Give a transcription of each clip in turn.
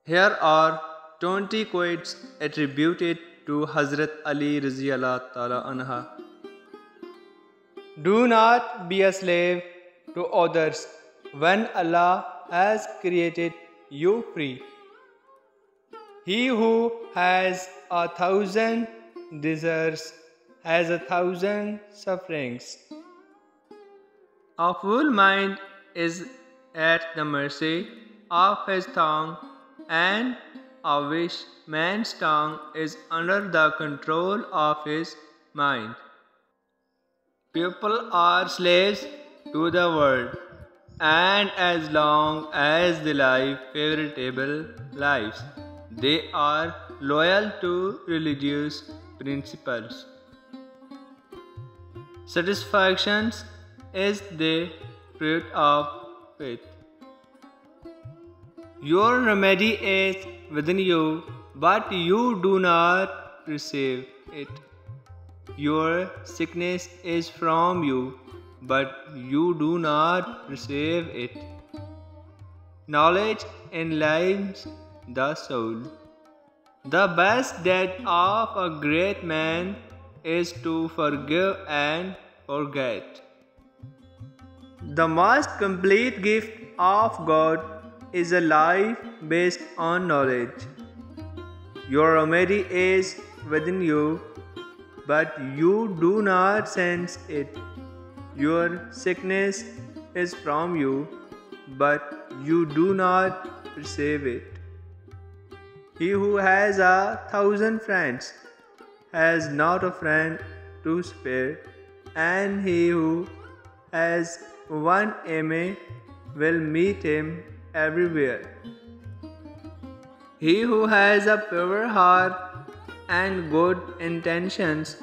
Here are 20 quotes attributed to Hazrat Ali Ta'ala anha. Do not be a slave to others when Allah has created you free. He who has 1,000 desires has 1,000 sufferings. A fool mind is at the mercy of his tongue, and a wise man's tongue is under the control of his mind. People are slaves to the world, and as long as they live favorable lives, they are loyal to religious principles. Satisfaction is the fruit of faith. Your remedy is within you, but you do not perceive it. Your sickness is from you, but you do not perceive it. Knowledge enlightens the soul. The best deed of a great man is to forgive and forget. The most complete gift of God is a life based on knowledge. Your remedy is within you, but you do not sense it. Your sickness is from you, but you do not perceive it. He who has 1,000 friends has not a friend to spare, and he who has one enemy will meet him everywhere. He who has a pure heart and good intentions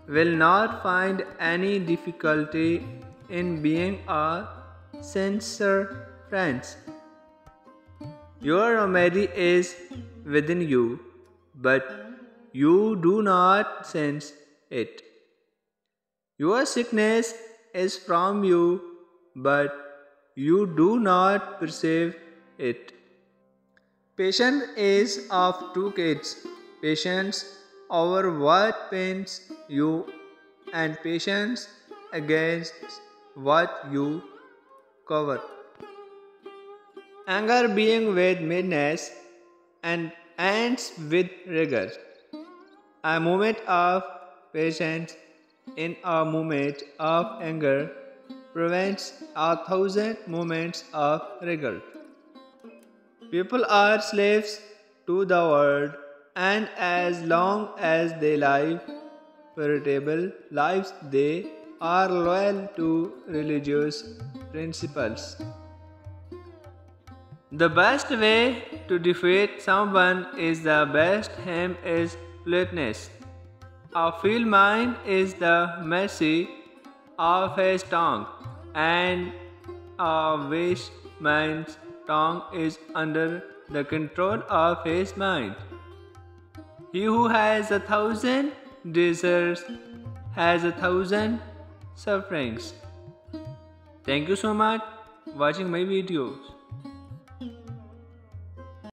will not find any difficulty in being a sincere friend. Your remedy is within you, but you do not sense it. Your sickness is from you, but you do not perceive it. Patience is of two kinds: patience over what pains you, and patience against what you cover. Anger being with madness and ends with rigor. A moment of patience in a moment of anger prevents 1,000 moments of rigor. People are slaves to the world, and as long as they live veritable lives, they are loyal to religious principles. The best way to defeat someone is the best hymn is fleetness. A fool mind is the mercy of his tongue, and a wise man's tongue is under the control of his mind. He who has 1,000 desires has 1,000 sufferings. Thank you so much for watching my videos.